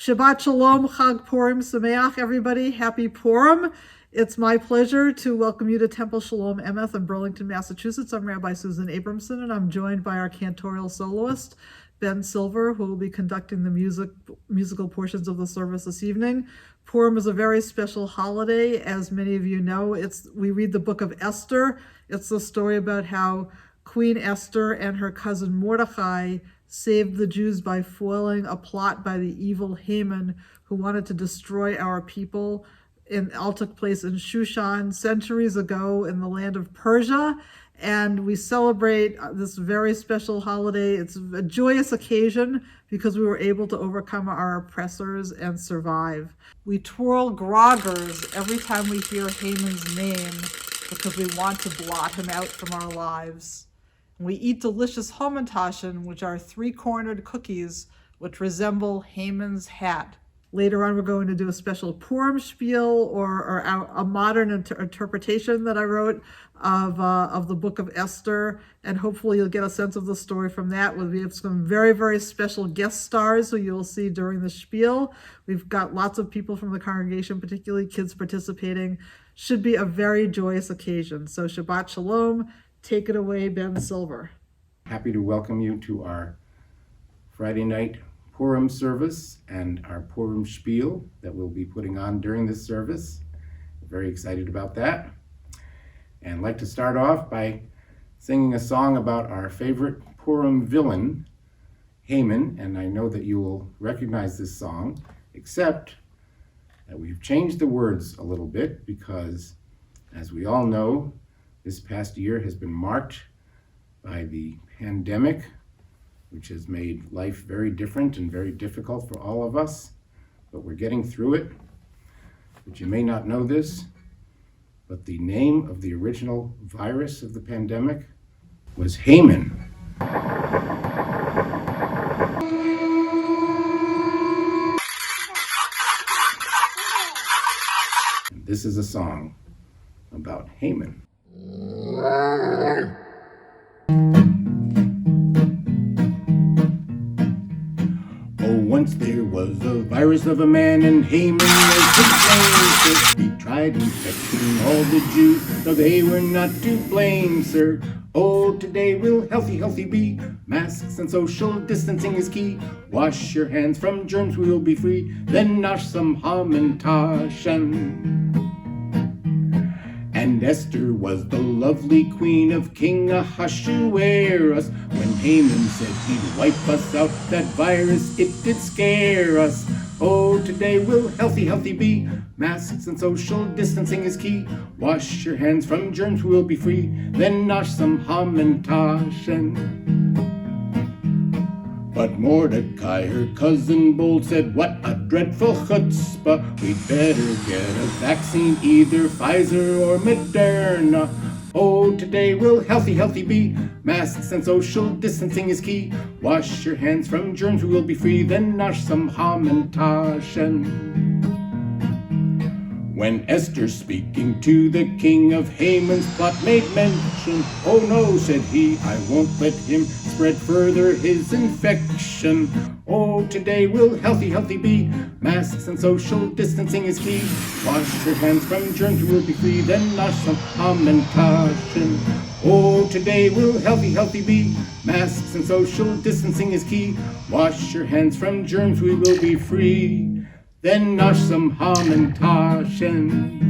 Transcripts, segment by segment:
Shabbat Shalom, Chag Purim Sameach, everybody. Happy Purim. It's my pleasure to welcome you to Temple Shalom Emeth in Burlington, Massachusetts. I'm Rabbi Susan Abramson, and I'm joined by our Cantorial Soloist Ben Silver, who will be conducting the musical portions of the service this evening. Purim is a very special holiday. As many of you know, we read the book of Esther. It's the story about how Queen Esther and her cousin Mordecai saved the Jews by foiling a plot by the evil Haman, who wanted to destroy our people. It all took place in Shushan centuries ago in the land of Persia. And we celebrate this very special holiday. It's a joyous occasion because we were able to overcome our oppressors and survive. We twirl groggers every time we hear Haman's name because we want to blot him out from our lives. We eat delicious hamantaschen, which are three-cornered cookies which resemble Haman's hat. Later on, we're going to do a special Purim shpiel or a modern interpretation that I wrote of the book of Esther, and hopefully you'll get a sense of the story from that. We have some very, very special guest stars who you'll see during the shpiel. We've got lots of people from the congregation, particularly kids participating. Should be a very joyous occasion. So Shabbat Shalom. Take it away, Ben Silver. Happy to welcome you to our Friday night Purim service and our Purim shpiel that we'll be putting on during this service. Very excited about that. And I'd like to start off by singing a song about our favorite Purim villain, Haman. And I know that you will recognize this song, except that we've changed the words a little bit because, as we all know, this past year has been marked by the pandemic, which has made life very different and very difficult for all of us, but we're getting through it. But you may not know this, but the name of the original virus of the pandemic was Haman. And this is a song about Haman. Oh, once there was a virus of a man, and Haman was his name. He tried infecting all the Jews, though they were not to blame, sir. Oh, today we'll healthy be. Masks and social distancing is key. Wash your hands from germs, we will be free. Then nosh some hamantaschen. And Esther was the lovely queen of King Ahasuerus. When Haman said he'd wipe us out, that virus, it did scare us. Oh, today we'll healthy be. Masks and social distancing is key. Wash your hands from germs, we'll be free. Then nosh some hamantaschen. But Mordecai, her cousin bold, said, what a dreadful chutzpah. We'd better get a vaccine, either Pfizer or Moderna. Oh, today we'll healthy be. Masks and social distancing is key. Wash your hands from germs, we will be free. Then nosh some hamantaschen. When Esther, speaking to the king of Haman's plot, made mention, oh no, said he, I won't let him spread further his infection. Oh, today we'll healthy be. Masks and social distancing is key. Wash your hands from germs, we will be free. Then nosh some hamantaschen. Oh, today we'll healthy be. Masks and social distancing is key. Wash your hands from germs, we will be free. Then nosh some hamantaschen.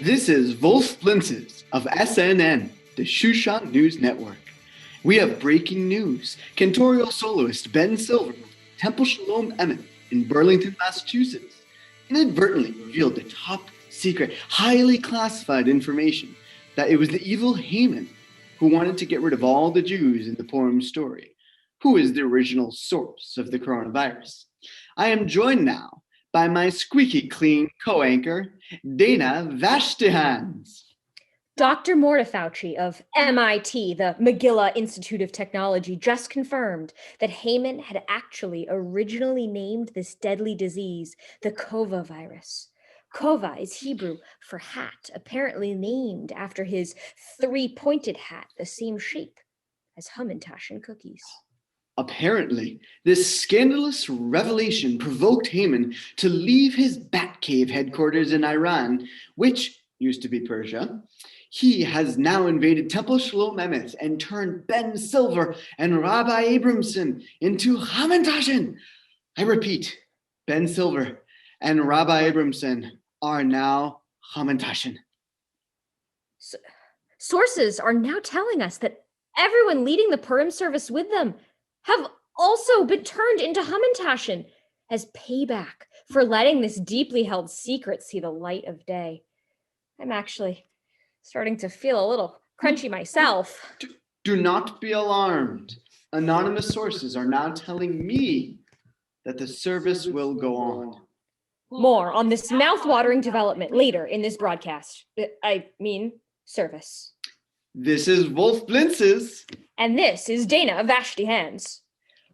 This is Wolf Blintzes of SNN, the Shushan News Network. We have breaking news. Cantorial Soloist Ben Silver, Temple Shalom Emeth in Burlington, Massachusetts, inadvertently revealed the top secret, highly classified information that it was the evil Haman who wanted to get rid of all the Jews in the Purim story, who is the original source of the coronavirus. I am joined now by my squeaky clean co-anchor, Dana Vashtehans. Dr. Mordefauci of MIT, the Megillah Institute of Technology, just confirmed that Haman had actually originally named this deadly disease the Cova virus. Kova is Hebrew for hat, apparently named after his three-pointed hat, the same shape as Hamantaschen cookies. Apparently, this scandalous revelation provoked Haman to leave his Batcave headquarters in Iran, which used to be Persia. He has now invaded Temple Shalom Emeth and turned Ben Silver and Rabbi Abramson into Hamantaschen. I repeat, Ben Silver and Rabbi Abramson are now Hamantaschen. Sources are now telling us that everyone leading the Purim service with them have also been turned into Hamantaschen as payback for letting this deeply held secret see the light of day. I'm actually starting to feel a little crunchy myself. Do not be alarmed. Anonymous sources are now telling me that the service will go on. More on this mouth-watering development later in this broadcast. Service. This is Wolf Blintzes. And this is Dana Vashti Hands.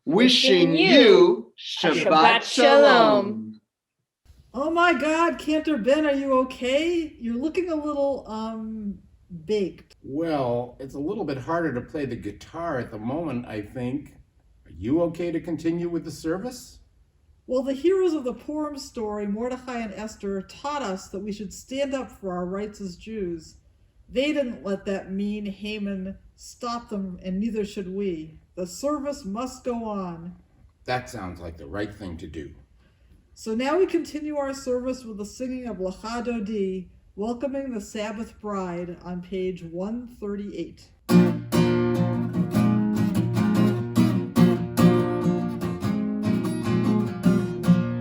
Wishing you Shabbat Shalom. Oh my God, Cantor Ben, are you okay? You're looking a little, baked. Well, it's a little bit harder to play the guitar at the moment, I think. Are you okay to continue with the service? Well, the heroes of the Purim story, Mordecai and Esther, taught us that we should stand up for our rights as Jews. They didn't let that mean Haman stop them, and neither should we. The service must go on. That sounds like the right thing to do. So now we continue our service with the singing of Lecha Dodi, welcoming the Sabbath bride on page 138.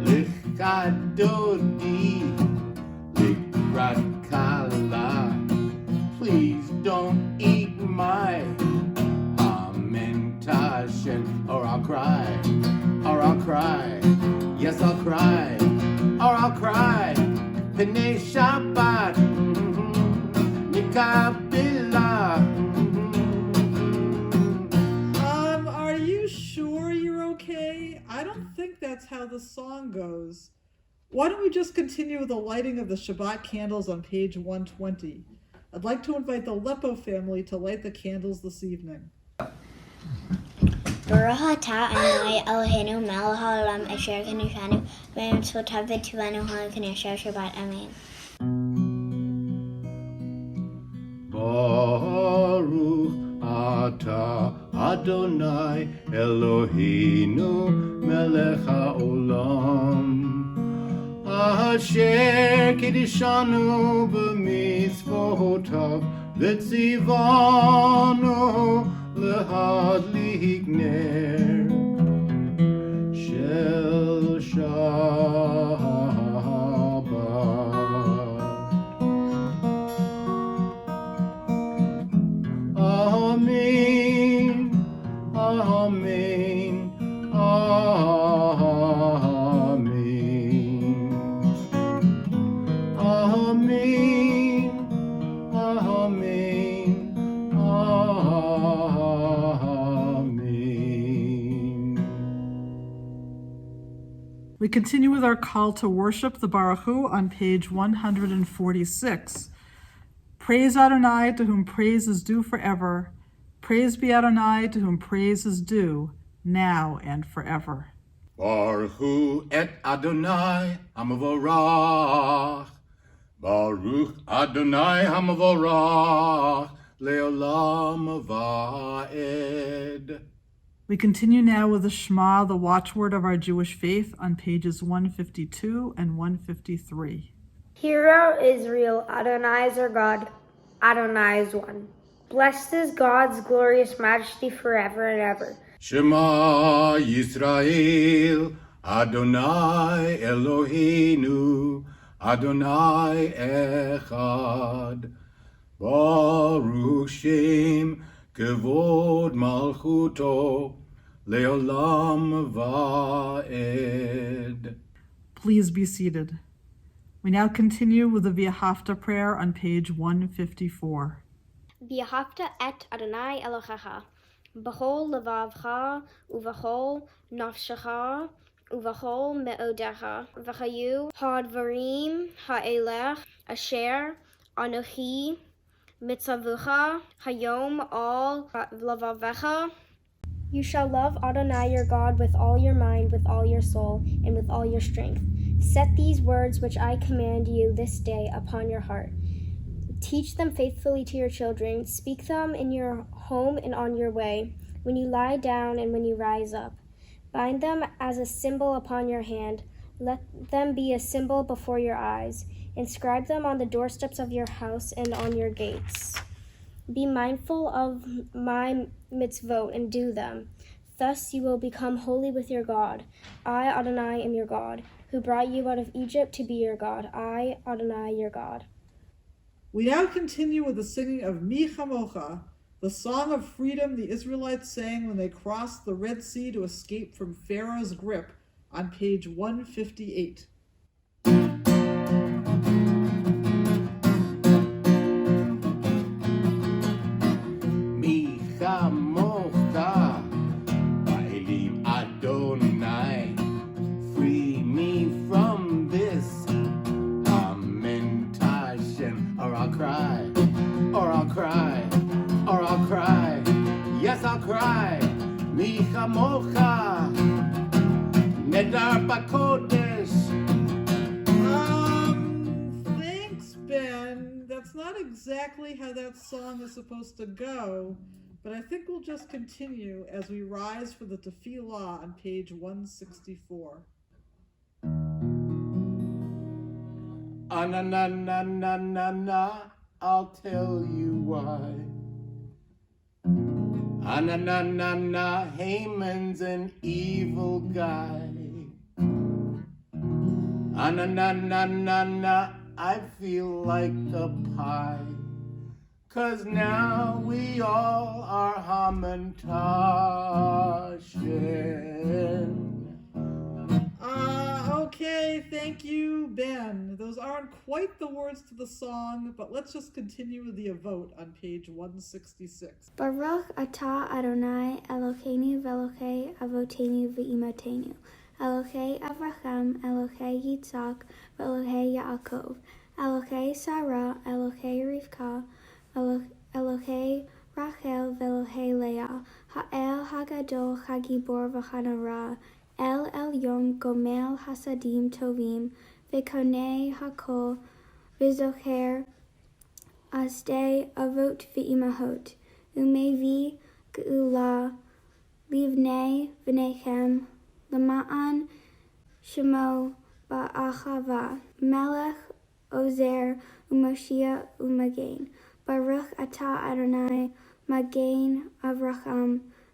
Lecha Dodi, Likrat Kala. Please don't eat my Hamantaschen, or I'll cry, or I'll cry. Yes, I'll cry, or I'll cry. Pnei Shabbat, Nikabila. Are you sure you're okay? I don't think that's how the song goes. Why don't we just continue with the lighting of the Shabbat candles on page 120? I'd like to invite the Lepo family to light the candles this evening. Baruch atah Adonai Eloheinu melech haolam asher kiddushanu b'mitzvotav v'tzivanu ha'knesher Shabbat. Amen. Baruch atah Adonai Eloheinu melech haolam asher kiddushanu b'mitzvotav v'tzivanu להדליק נר של שבת. אמן, אמן, אמן, We continue with our call to worship the Baruch Hu on page 146. Praise Adonai, to whom praise is due forever. Praise be Adonai, to whom praise is due, now and forever. Baruch Hu et Adonai Hamavorach. Baruch Adonai Hamavorach Leolam Vaed. We continue now with the Shema, the watchword of our Jewish faith, on pages 152 and 153. Hear, O Israel, Adonai is our God, Adonai is one. Blessed is God's glorious majesty forever and ever. Shema Yisrael, Adonai Eloheinu, Adonai Echad. Baruch Shem Kevod Malchuto Leolam Vaed. Please be seated. We now continue with the V'ahavta prayer on page 154. V'ahavta et Adonai Elohecha b'chol levavcha uv'chol nafshecha ובכל מאודיך, וחיו הדברים האלה אשר אנוכי מצווך היום על לבבך. You shall love Adonai your God with all your mind, with all your soul, and with all your strength. Set these words which I command you this day upon your heart. Teach them faithfully to your children. Speak them in your home and on your way, when you lie down and when you rise up. Bind them as a symbol upon your hand. Let them be a symbol before your eyes. Inscribe them on the doorsteps of your house and on your gates. Be mindful of my mitzvot and do them. Thus you will become holy with your God. I, Adonai, am your God, who brought you out of Egypt to be your God. I, Adonai, your God. We now continue with the singing of Mi Chamocha, the song of freedom the Israelites sang when they crossed the Red Sea to escape from Pharaoh's grip, on page 158. Mi chamocha, Ba'elim Adonai, free me from this lamentation, or I'll cry, or I'll cry, or I'll cry, yes I'll cry. Mi chamocha, nedar bakodesh. Thanks, Ben. That's not exactly how that song is supposed to go, but I think we'll just continue as we rise for the tefillah on page 164. Na na na na na na, I'll tell you why. Na na na na, Haman's an evil guy. Na na na na na, I feel like a pie. 'Cause now we all are hamantashen. Okay, thank you, Ben. Those aren't quite the words to the song, but let's just continue with the vote on page 166. Baruch atah Adonai Elokeinu v'Elokei Avotenu v'Imotenu, Elokei Avraham, Elokei Yitzhak, v'Elokei Yaakov, Elokei Sarah, Elokei Rivka, Elokei Rachel, v'Elokei Leah, Ha'el Hagadol Hagibor v'Hanara, El Elyon Gomel Hasadim Tovim, V'Konei Hakol, V'Zocher Asdei Avot V'Imahot, Umevi Geula Livnei V'Nechem, Lama'an Shemo Ba'achava, Melech Ozer Umashia Umagain, Baruch Atah Adonai, Magain Avraham,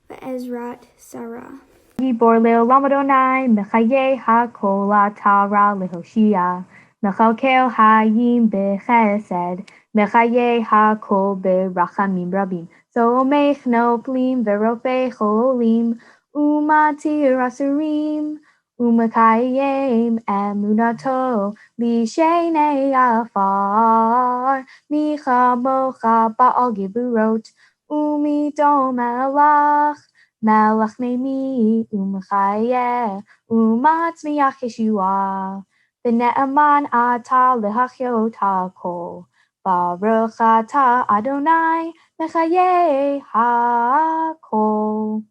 V'Ezrat Sarah. Gibor le'olam Adonai, mechaye hakol atara lehoshia, mechalkel hayim bechesed, mechaye hakol berachamim rabim, somech noplim verofe cholim, umatir asurim, umakayem emunato, lishenei afar, michamocha ba'al giburot, umidom elach, Melech Meimi Umchayeh Umatzmiach Yeshua V'ne'eman Ata Lehachiot HaKol Baruch Ata Adonai Mechayeh HaKol.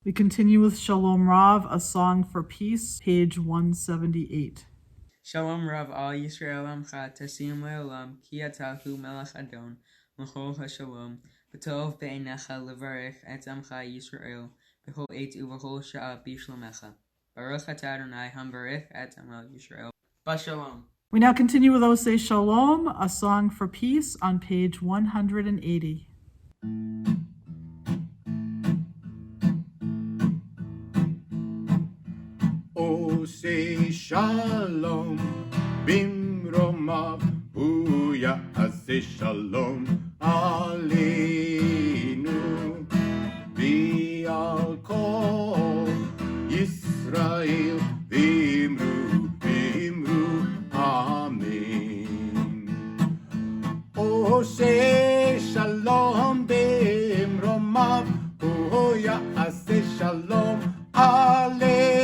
We continue with Shalom Rav, a song for peace, page 178. Shalom Rav al Yisrael Amcha Tasim Le'olam Ki Atahu Melech Adon L'chol HaShalom B'tov Be'enecha Levarech Et Amcha Yisrael B'chol Eit U'v'chol Sha'a B'Shlomecha Baruch Atah Adonai Hamvarech Et Amcha Yisrael B'Shalom. We now continue with Osei Shalom, a song for peace, on page 180. Osei Shalom Bimromav Hu Ya'aseh Shalom Aleinu V'al Kol Yisrael V'imru Amen. Osei Shalom Bimromav Hu Ya'aseh Shalom Aleinu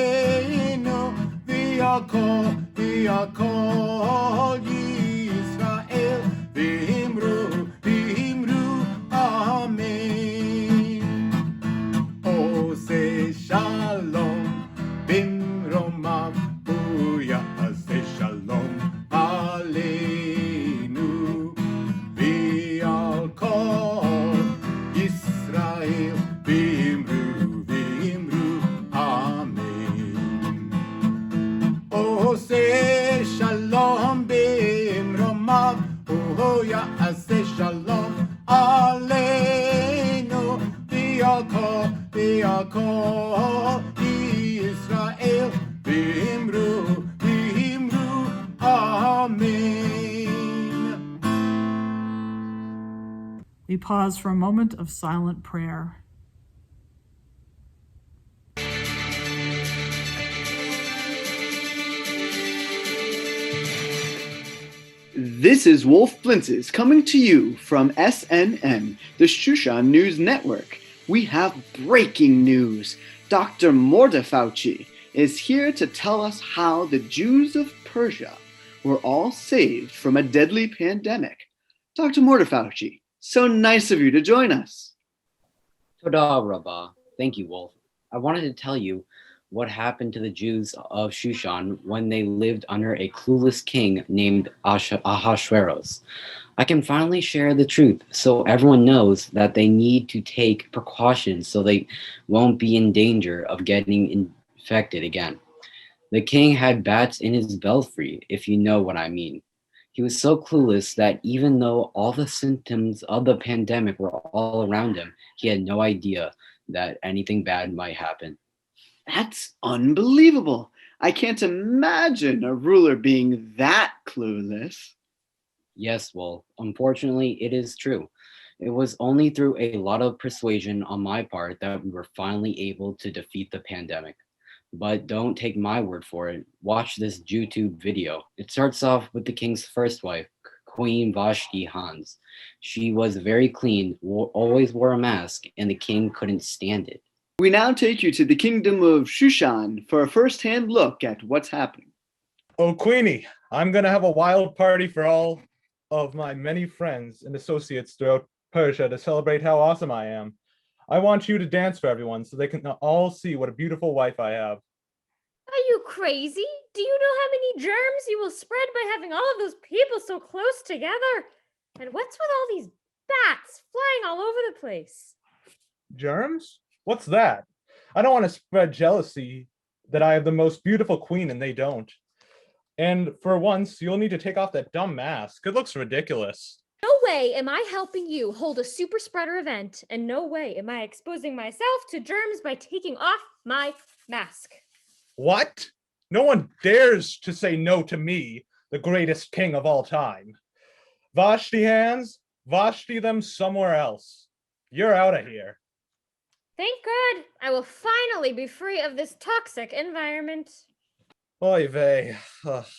Ko ya'aseh shalom aleinu v'al kol Yisrael v'imru amen. We pause for a moment of silent prayer. This is Wolf Blintzes coming to you from SNN, the Shushan News Network. We have breaking news. Dr. Mordefauci is here to tell us how the Jews of Persia were all saved from a deadly pandemic. Dr. Mordefauci, so nice of you to join us. Toda Rabbah. Thank you, Wolf. I wanted to tell you what happened to the Jews of Shushan when they lived under a clueless king named Ahasuerus. I can finally share the truth so everyone knows that they need to take precautions so they won't be in danger of getting infected again. The king had bats in his belfry, if you know what I mean. He was so clueless that even though all the symptoms of the pandemic were all around him, he had no idea that anything bad might happen. That's unbelievable. I can't imagine a ruler being that clueless. Yes, well, unfortunately, it is true. It was only through a lot of persuasion on my part that we were finally able to defeat the pandemic. But don't take my word for it. Watch this YouTube video. It starts off with the king's first wife, Queen Vashti Hans. She was very clean, always wore a mask, and the king couldn't stand it. We now take you to the kingdom of Shushan for a first-hand look at what's happening. Oh, Queenie, I'm going to have a wild party for all of my many friends and associates throughout Persia to celebrate how awesome I am. I want you to dance for everyone so they can all see what a beautiful wife I have. Are you crazy? Do you know how many germs you will spread by having all of those people so close together? And what's with all these bats flying all over the place? Germs? What's that? I don't want to spread jealousy that I have the most beautiful queen and they don't. And for once, you'll need to take off that dumb mask. It looks ridiculous. No way am I helping you hold a super spreader event, and no way am I exposing myself to germs by taking off my mask. What? No one dares to say no to me, the greatest king of all time. Vashti hands, Vashti them somewhere else. You're out of here. Thank God, I will finally be free of this toxic environment. Oy vey,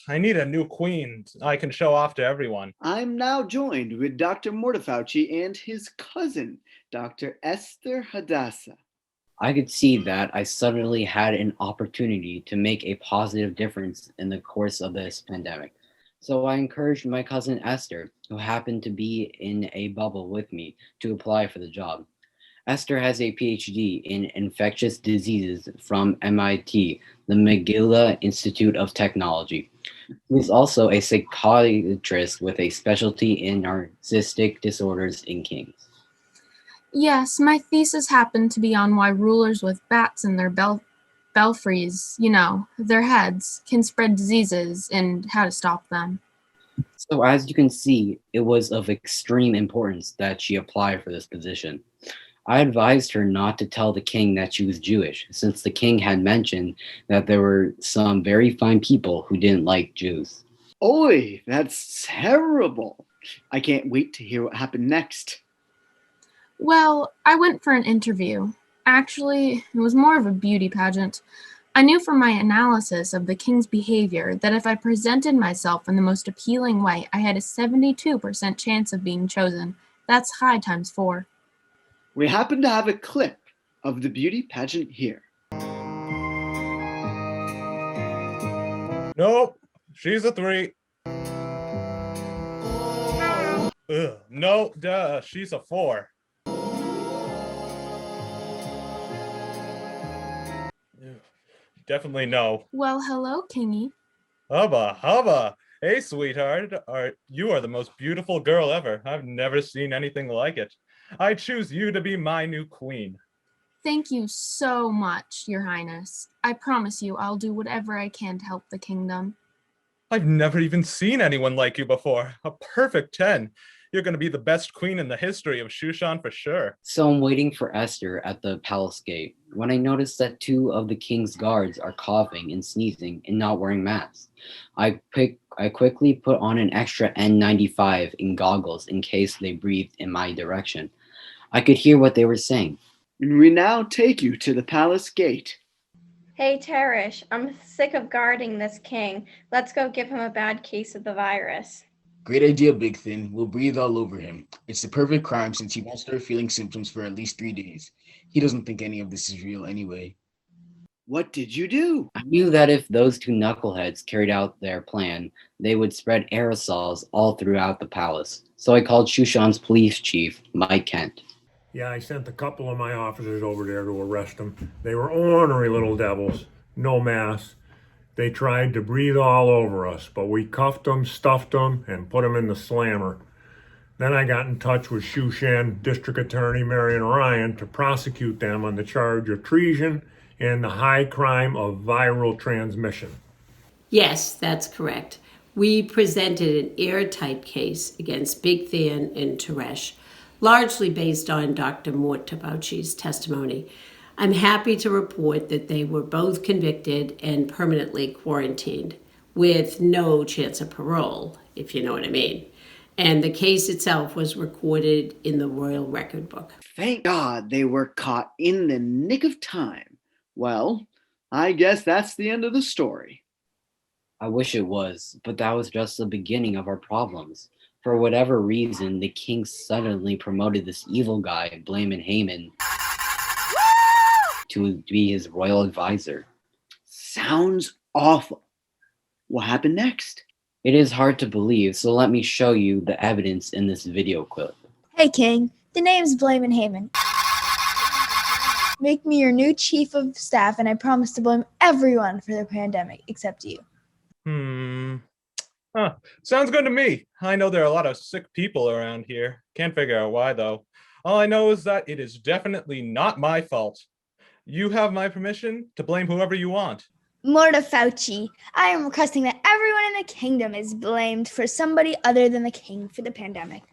I need a new queen I can show off to everyone. I'm now joined with Dr. Mordefauci and his cousin, Dr. Esther Hadassah. I could see that I suddenly had an opportunity to make a positive difference in the course of this pandemic. So I encouraged my cousin Esther, who happened to be in a bubble with me, to apply for the job. Esther has a PhD in infectious diseases from MIT, the Megillah Institute of Technology. She is also a psychiatrist with a specialty in narcissistic disorders in kings. Yes, my thesis happened to be on why rulers with bats in their belfries, their heads, can spread diseases and how to stop them. So as you can see, it was of extreme importance that she apply for this position. I advised her not to tell the king that she was Jewish, since the king had mentioned that there were some very fine people who didn't like Jews. Oi, that's terrible. I can't wait to hear what happened next. Well, I went for an interview. Actually, it was more of a beauty pageant. I knew from my analysis of the king's behavior that if I presented myself in the most appealing way, I had a 72% chance of being chosen. That's high times 4. We happen to have a clip of the beauty pageant here. Nope, she's a 3. Ugh, no, duh, she's a 4. Definitely no. Well, hello, Kingy. Hubba. Hey, sweetheart. You are the most beautiful girl ever. I've never seen anything like it. I choose you to be my new queen. Thank you so much, Your Highness. I promise you I'll do whatever I can to help the kingdom. I've never even seen anyone like you before. A perfect 10. You're going to be the best queen in the history of Shushan for sure. So I'm waiting for Esther at the palace gate when I notice that 2 of the king's guards are coughing and sneezing and not wearing masks. I quickly put on an extra N95 and goggles in case they breathed in my direction. I could hear what they were saying. And we now take you to the palace gate. Hey, Teresh, I'm sick of guarding this king. Let's go give him a bad case of the virus. Great idea, Big Thin. We'll breathe all over him. It's the perfect crime since he won't start feeling symptoms for at least 3 days. He doesn't think any of this is real anyway. What did you do? I knew that if those 2 knuckleheads carried out their plan, they would spread aerosols all throughout the palace. So I called Shushan's police chief, Mike Kent. Yeah, I sent a couple of my officers over there to arrest them. They were ornery little devils, no masks. They tried to breathe all over us, but we cuffed them, stuffed them, and put them in the slammer. Then I got in touch with Shushan District Attorney Marion Ryan to prosecute them on the charge of treason and the high crime of viral transmission. Yes, that's correct. We presented an airtight case against Big Thin and Teresh, largely based on Dr. Mort Tabauchi's testimony. I'm happy to report that they were both convicted and permanently quarantined, with no chance of parole, if you know what I mean. And the case itself was recorded in the Royal Record Book. Thank God they were caught in the nick of time. Well, I guess that's the end of the story. I wish it was, but that was just the beginning of our problems. For whatever reason, the king suddenly promoted this evil guy, Blamin Haman, to be his royal advisor. Sounds awful. What happened next? It is hard to believe, so let me show you the evidence in this video clip. Hey King, the name's Blamin Haman. Make me your new chief of staff and I promise to blame everyone for the pandemic except you. Sounds good to me. I know there are a lot of sick people around here. Can't figure out why though. All I know is that it is definitely not my fault. You have my permission to blame whoever you want. Morta Fauci, I am requesting that everyone in the kingdom is blamed for somebody other than the king for the pandemic.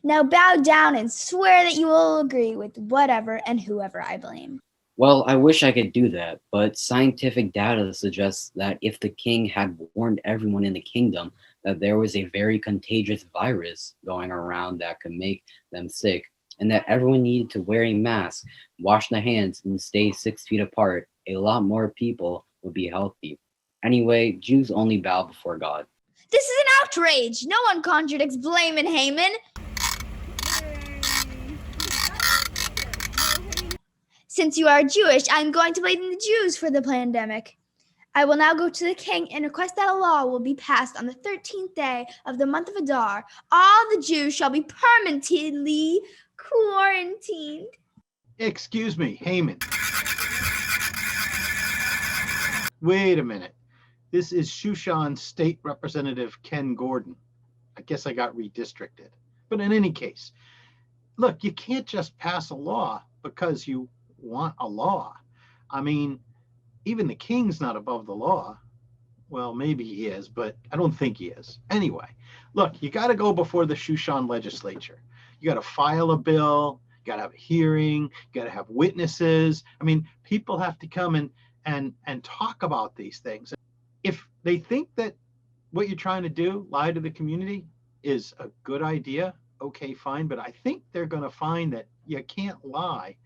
Now bow down and swear that you will agree with whatever and whoever I blame. Well, I wish I could do that, but scientific data suggests that if the king had warned everyone in the kingdom that there was a very contagious virus going around that could make them sick, and that everyone needed to wear a mask, wash their hands, and stay 6 feet apart, a lot more people would be healthy. Anyway, Jews only bow before God. This is an outrage. No one contradicts Blamin Haman. Since you are Jewish, I'm going to blame the Jews for the pandemic. I will now go to the king and request that a law will be passed on the 13th day of the month of Adar. All the Jews shall be permanently quarantined. Excuse me, Haman. Wait a minute. This is Shushan State Representative Ken Gordon. I guess I got redistricted. But in any case, look, you can't just pass a law because you want a law. I mean, even the king's not above the law. Well, maybe he is, but I don't think he is. Anyway, look, you got to go before the Shushan legislature. You got to file a bill, you got to have a hearing, you got to have witnesses. I mean, people have to come and talk about these things. If they think that what you're trying to do, lie to the community, is a good idea, okay, fine. But I think they're going to find that you can't lie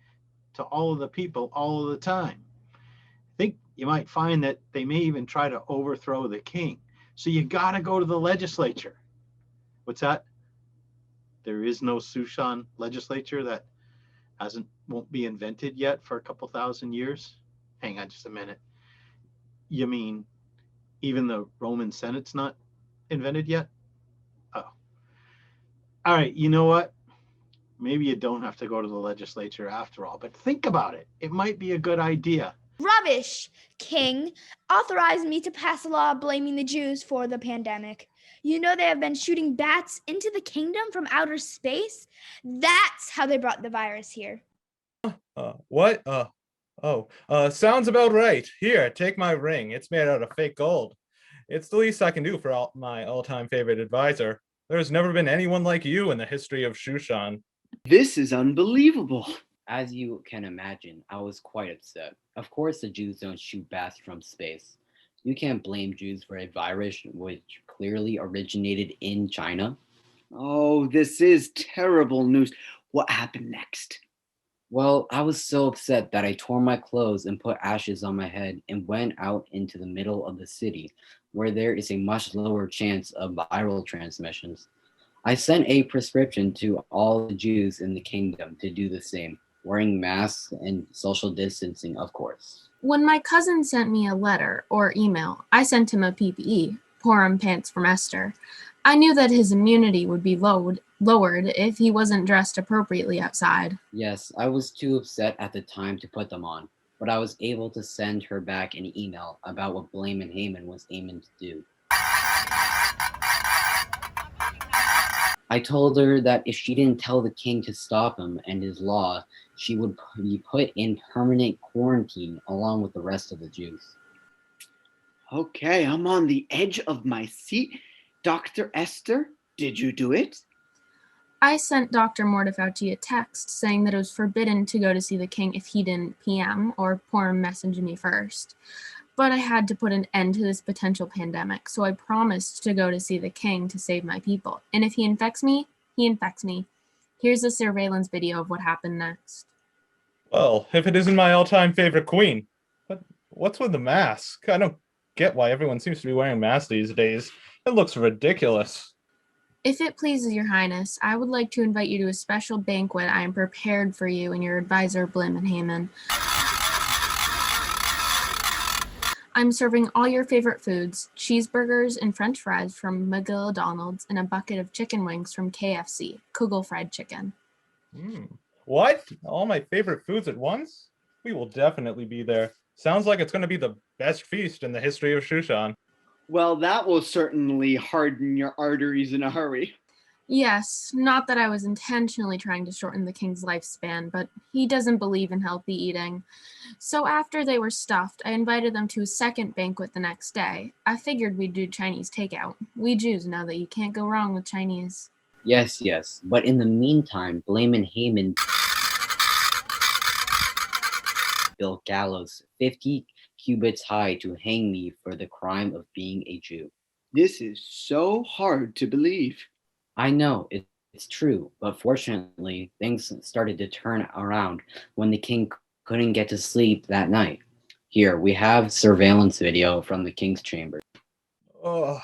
to all of the people all of the time. I think you might find that they may even try to overthrow the king. So you got to go to the legislature. What's that? There is no Shushan legislature that won't be invented yet for a couple thousand years. Hang on just a minute. You mean even the Roman Senate's not invented yet? Oh. All right, you know what? Maybe you don't have to go to the legislature after all, but think about it. It might be a good idea. Rubbish! King, authorize me to pass a law blaming the Jews for the pandemic. You know they have been shooting bats into the kingdom from outer space? That's how they brought the virus here. What? Sounds about right. Here, take my ring. It's made out of fake gold. It's the least I can do for my all-time favorite advisor. There's never been anyone like you in the history of Shushan. This is unbelievable. As you can imagine, I was quite upset. Of course, the Jews don't shoot bats from space. You can't blame Jews for a virus which clearly originated in China. Oh, this is terrible news. What happened next? Well, I was so upset that I tore my clothes and put ashes on my head and went out into the middle of the city, where there is a much lower chance of viral transmissions. I sent a prescription to all the Jews in the kingdom to do the same, wearing masks and social distancing, of course. When my cousin sent me a letter or email, I sent him a PPE, Purim pants from Esther. I knew that his immunity would be lowered if he wasn't dressed appropriately outside. Yes, I was too upset at the time to put them on, but I was able to send her back an email about what Blaman Haman was aiming to do. I told her that if she didn't tell the king to stop him and his law, she would be put in permanent quarantine along with the rest of the Jews. Okay, I'm on the edge of my seat. Dr. Esther, did you do it? I sent Dr. Mordefauci a text saying that it was forbidden to go to see the king if he didn't PM or Purim message me first. But I had to put an end to this potential pandemic, so I promised to go to see the king to save my people. And if he infects me, he infects me. Here's a surveillance video of what happened next. Well, if it isn't my all-time favorite queen. But what's with the mask? I don't get why everyone seems to be wearing masks these days. It looks ridiculous. If it pleases your highness, I would like to invite you to a special banquet I am prepared for you and your advisor, Blaman Haman. I'm serving all your favorite foods, cheeseburgers and french fries from McGill-Donald's and a bucket of chicken wings from KFC, Kugel fried chicken. What? All my favorite foods at once? We will definitely be there. Sounds like it's going to be the best feast in the history of Shushan. Well, that will certainly harden your arteries in a hurry. Yes, not that I was intentionally trying to shorten the king's lifespan, but he doesn't believe in healthy eating. So after they were stuffed, I invited them to a second banquet the next day. I figured we'd do Chinese takeout. We Jews know that you can't go wrong with Chinese. Yes, but in the meantime, Blaman Haman built gallows 50 cubits high to hang me for the crime of being a Jew. This is so hard to believe. I know, it's true, but fortunately, things started to turn around when the king couldn't get to sleep that night. Here, we have surveillance video from the king's chamber. Oh,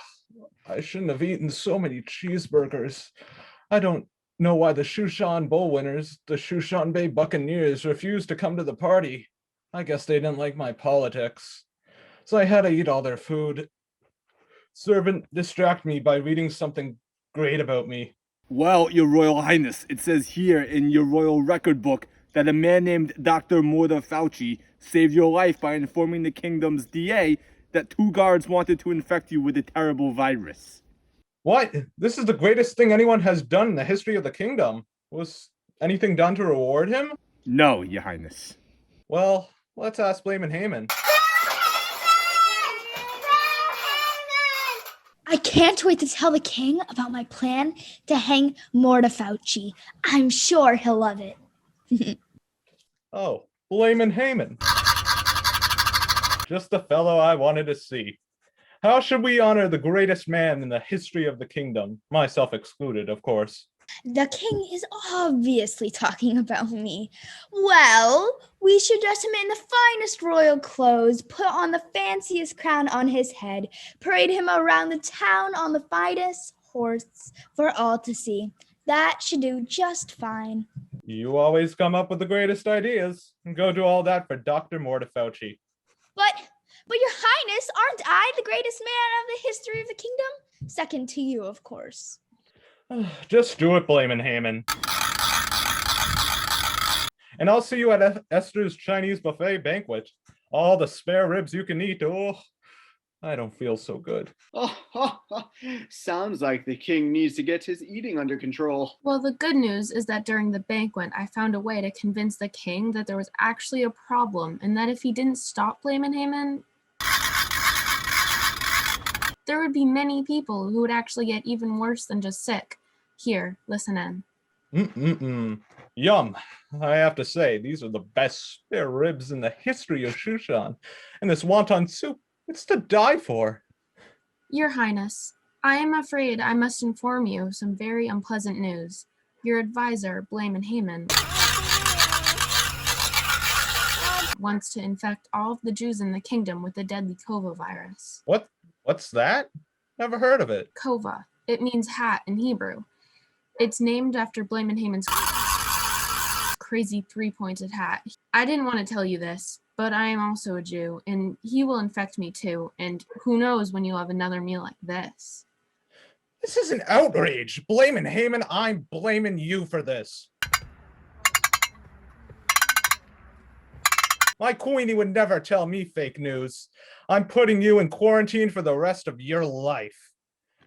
I shouldn't have eaten so many cheeseburgers. I don't know why the Shushan Bowl winners, the Shushan Bay Buccaneers, refused to come to the party. I guess they didn't like my politics. So I had to eat all their food. Servant, distract me by reading something great about me. Well, Your Royal Highness, it says here in your royal record book that a man named Dr. Mordefauci saved your life by informing the kingdom's DA that 2 guards wanted to infect you with a terrible virus. What? This is the greatest thing anyone has done in the history of the kingdom. Was anything done to reward him? No, Your Highness. Well, let's ask Blaman Haman. I can't wait to tell the king about my plan to hang Mordefauci. I'm sure he'll love it. Oh, Blaman Haman. Just the fellow I wanted to see. How should we honor the greatest man in the history of the kingdom? Myself excluded, of course. The king is obviously talking about me. Well, we should dress him in the finest royal clothes, put on the fanciest crown on his head, parade him around the town on the finest horse for all to see. That should do just fine. You always come up with the greatest ideas. Go do all that for Dr. Mordefauci. But your highness, aren't I the greatest man of the history of the kingdom? Second to you, of course. Just do it, Blaman Haman. And I'll see you at Esther's Chinese buffet banquet. All the spare ribs you can eat. Oh, I don't feel so good. Sounds like the king needs to get his eating under control. Well, the good news is that during the banquet, I found a way to convince the king that there was actually a problem and that if he didn't stop Blaman Haman... there would be many people who would actually get even worse than just sick. Here, listen in. Yum. I have to say, these are the best spare ribs in the history of Shushan. And this wonton soup, it's to die for. Your Highness, I am afraid I must inform you of some very unpleasant news. Your advisor, Blaman Haman, wants to infect all of the Jews in the kingdom with the deadly Kova virus. What's that? Never heard of it. Kova. It means hat in Hebrew. It's named after Blaman Haman's crazy three-pointed hat. I didn't want to tell you this, but I am also a Jew, and he will infect me too, and who knows when you'll have another meal like this. This is an outrage. Blaming Haman, I'm blaming you for this. My queenie would never tell me fake news. I'm putting you in quarantine for the rest of your life.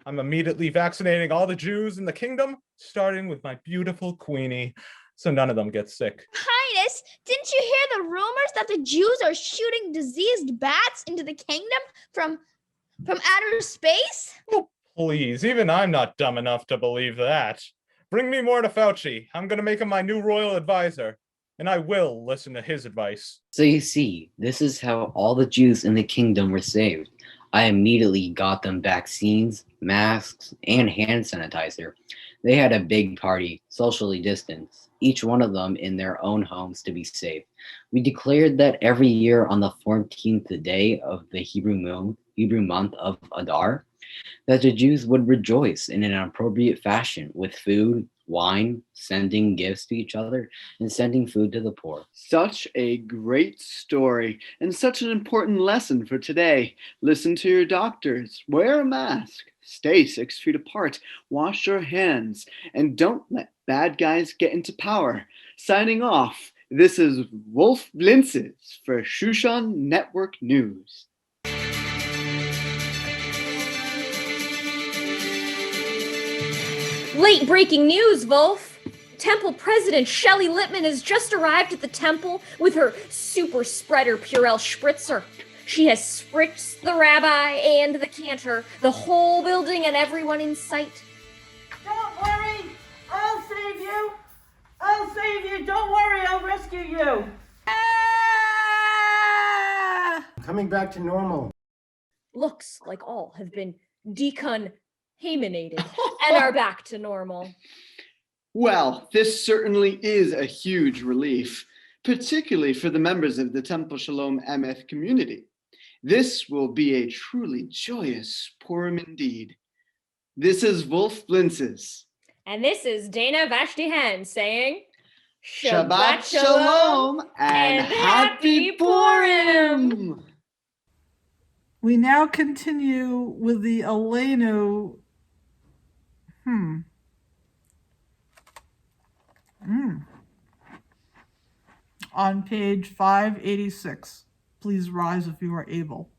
I'm immediately vaccinating all the Jews in the kingdom, starting with my beautiful queenie, so none of them get sick. Highness, didn't you hear the rumors that the Jews are shooting diseased bats into the kingdom from outer space? Oh, please, even I'm not dumb enough to believe that. Bring me more to Fauci. I'm going to make him my new royal advisor, and I will listen to his advice. So you see, this is how all the Jews in the kingdom were saved. I immediately got them vaccines, masks, and hand sanitizer. They had a big party, socially distanced, each one of them in their own homes to be safe. We declared that every year on the 14th day of the Hebrew month of Adar, that the Jews would rejoice in an appropriate fashion with food, wine, sending gifts to each other, and sending food to the poor. Such a great story and such an important lesson for today. Listen to your doctors, wear a mask, stay 6 feet apart, wash your hands, and don't let bad guys get into power. Signing off, this is Wolf Blintzes for Shushan Network News. Late breaking news, Wolf! Temple President Shelley Lippman has just arrived at the temple with her super spreader Purell spritzer. She has spritzed the rabbi and the cantor, the whole building and everyone in sight. Don't worry, I'll save you. I'll save you. Don't worry, I'll rescue you. Coming back to normal. Looks like all have been decontaminated and are back to normal. Well, this certainly is a huge relief, particularly for the members of the Temple Shalom Emeth community. This will be a truly joyous Purim indeed. This is Wolf Blintzes. And this is Dana Vashti-Hen saying, Shabbat Shalom and Happy Purim! We now continue with the Aleinu. On page 586. Please rise if you are able.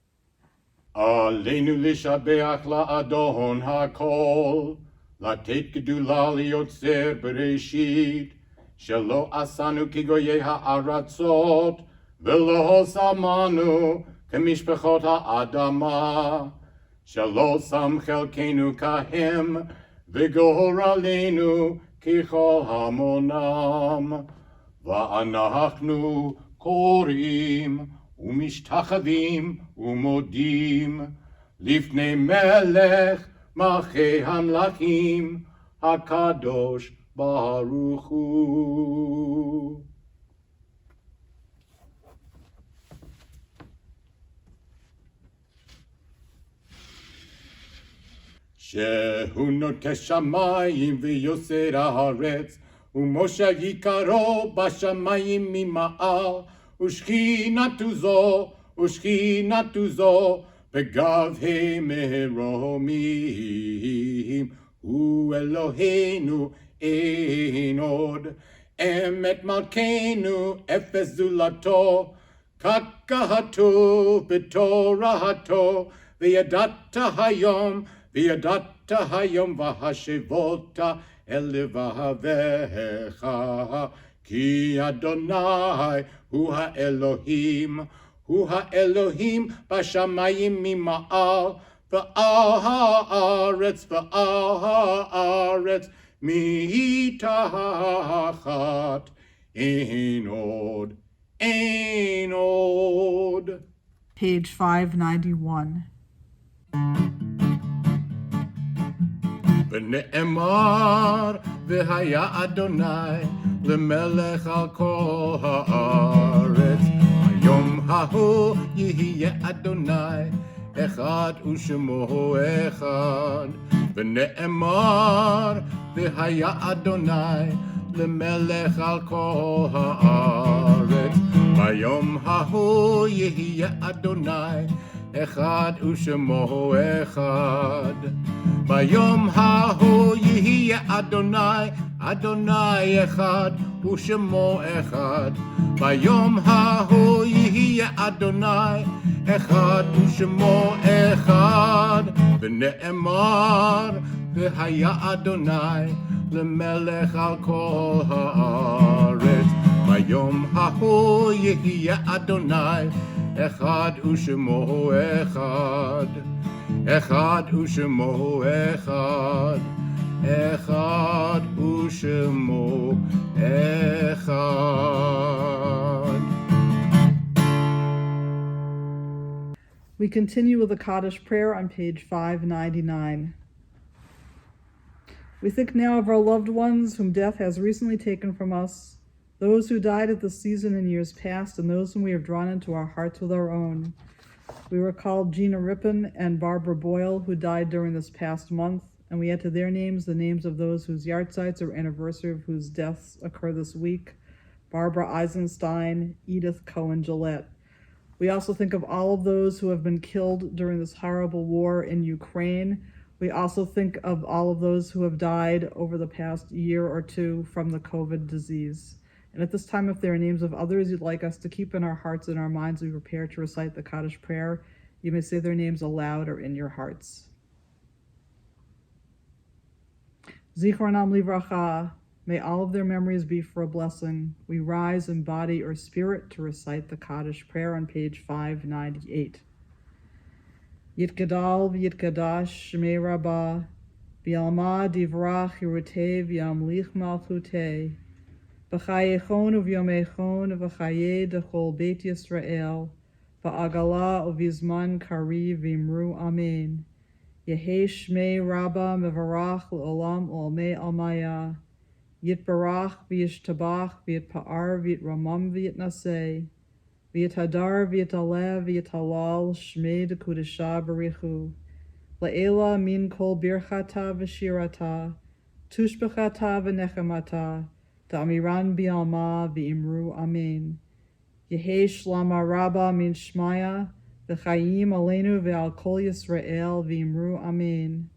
Aleinu lishabeach la'adon hakol, latet gedula liyotzer bereshit, shelo asanu kigoyei ha'aratzot, velo samanu kemishpechot ha'adama, shelo sam chelkenu kahem, v'gor aleinu kichol hamonam, va'anachnu korim, ומשתחווים ומודים לפני מלך מלכי המלכים הקדוש ברוך הוא. שהוא נוטה שמיים ויוסר הארץ ומשה יקרו בשמיים ממעל ושכינתו זו בגבהי מרומים, הוא אלוהינו אין עוד, אמת מלכנו אפס זולתו, כך כתוב בתורתו, וידעת היום והשבות אל לבביך, כי אדוני הוא האלוהים בשמיים ממעל va'aretz, va'aretz, mitachat, ein od, ein od. Page 591. ונאמר, והיה אדוני למלך על כל הארץ. היום ההוא יהיה אדוני, אחד ושמו אחד. ונאמר, והיה אדוני למלך על כל הארץ. ביום ההוא יהיה אדוני, אחד ושמו אחד. ביום ההוא יהיה אדוני, אדוני אחד ושמו אחד. ביום ההוא יהיה אדוני, אחד ושמו אחד. ונאמר, והיה אדוני למלך על כל הארץ. ביום ההוא יהיה אדוני, אחד ושמו אחד. אחד ושמו אחד, אחד ושמו אחד. We continue with the Kaddish prayer on page 599. We think now of our loved ones whom death has recently taken from us, those who died at this season in years past, and those whom we have drawn into our hearts with our own. We recall Gina Rippon and Barbara Boyle, who died during this past month, and we add to their names the names of those whose yahrzeits or anniversary of whose deaths occur this week: Barbara Eisenstein, Edith Cohen Gillette. We also think of all of those who have been killed during this horrible war in Ukraine. We also think of all of those who have died over the past year or two from the COVID disease. And at this time, if there are names of others you'd like us to keep in our hearts and our minds, we prepare to recite the Kaddish prayer. You may say their names aloud or in your hearts. Zichronam livracha, may all of their memories be for a blessing. We rise in body or spirit to recite the Kaddish prayer on page 598. Yitgadal v'yitgadash shmei rabbah, v'yalma divrach yerutev yamlich malchuteh, v'chayechon uvyomechon v'chaye dechol beit Yisrael, v'agala uvizman kari v'imru amen. Yehei shmei rabbah mevarach l'olam olmei almaya, yitbarach v'yishtabach v'yitpa'ar v'yitramam v'yitnaseh, v'yitadar v'yitaleh v'yitalal shmei dekudesha barichu, la'ela min kol birchata v'shirata, tushbechata v'nechemata, Da'amiran bi'alma v'imru amen. Yehei shlama rabba min shmaya, v'chayim aleinu ve'al kol Yisrael v'imru amen.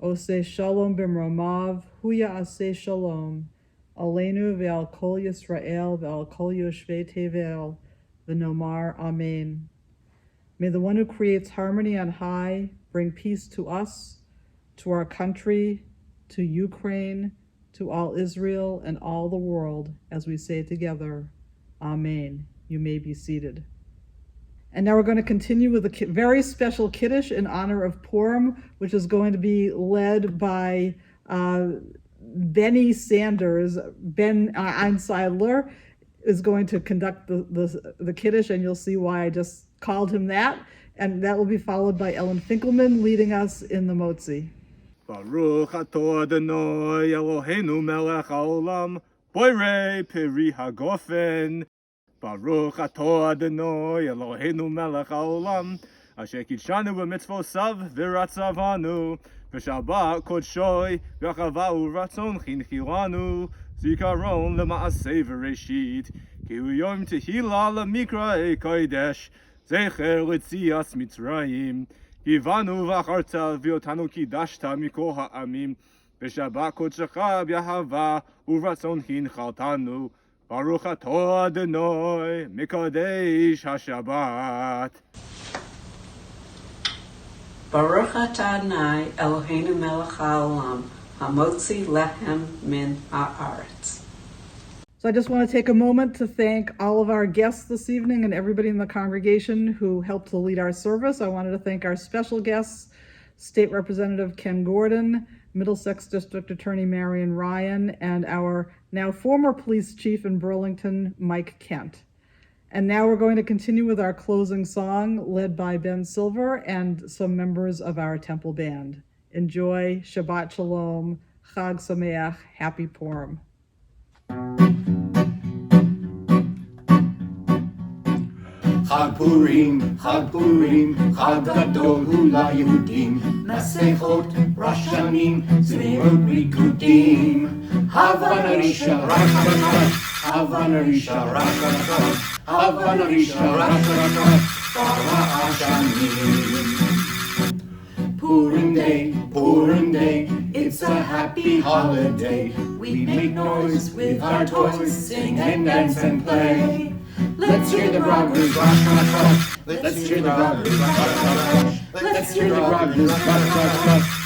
Oseh shalom b'mromav, huya aseh shalom, aleinu ve'al kol Yisrael ve'al kol yoshvei tevel, v'nomar amen. May the one who creates harmony on high bring peace to us, to our country, to Ukraine, to all Israel and all the world, as we say together, Amen. You may be seated. And now we're going to continue with a very special Kiddush in honor of Purim, which is going to be led by Benny Sanders. Ben Einseidler is going to conduct the Kiddush, and you'll see why I just called him that. And that will be followed by Ellen Finkelman leading us in the Motzi. Baruch atah Adonai Eloheinu melech haolam, borei peri hagofen. Baruch atah Adonai Eloheinu melech haolam, asher kidshanu b'mitzvosav v'ratzavanu, v'shabbat kodshoi v'chava u'ratzon chinchilanu, zikaron lema'aseh v'reshit, ki hu yom tehila lemikra kodesh, zecher l'tzias Mitzrayim. Givanu v'acharta v'yotanu kidashta mikol ha'amim, v'shabbat kodshcha b'yahava u'ratzon hinchaltanu, baruch atah Adonai mekadesh haShabbat. Baruch atah Adonai Eloheinu melech haolam, hamotzi lechem min haaretz. So I just want to take a moment to thank all of our guests this evening and everybody in the congregation who helped to lead our service. I wanted to thank our special guests, State Representative Ken Gordon, Middlesex District Attorney Marion Ryan, and our now former police chief in Burlington, Mike Kent. And now we're going to continue with our closing song led by Ben Silver and some members of our temple band. Enjoy. Shabbat Shalom, Chag Sameach, Happy Purim. Chag Purim, Chag Purim, Chag Gadol hu laYehudim, Masechot, Rosh Hashanim, Zerot Rikudim, Havana Risha, Havana Risha, Havana Risha, Purim Day, it's a happy holiday. We make noise with our toys, sing and dance and play. Let's hear the rockers rock, rock, rock. Let's hear the rockers rock, rock, rock. Let's hear the rockers rock, rock, rock.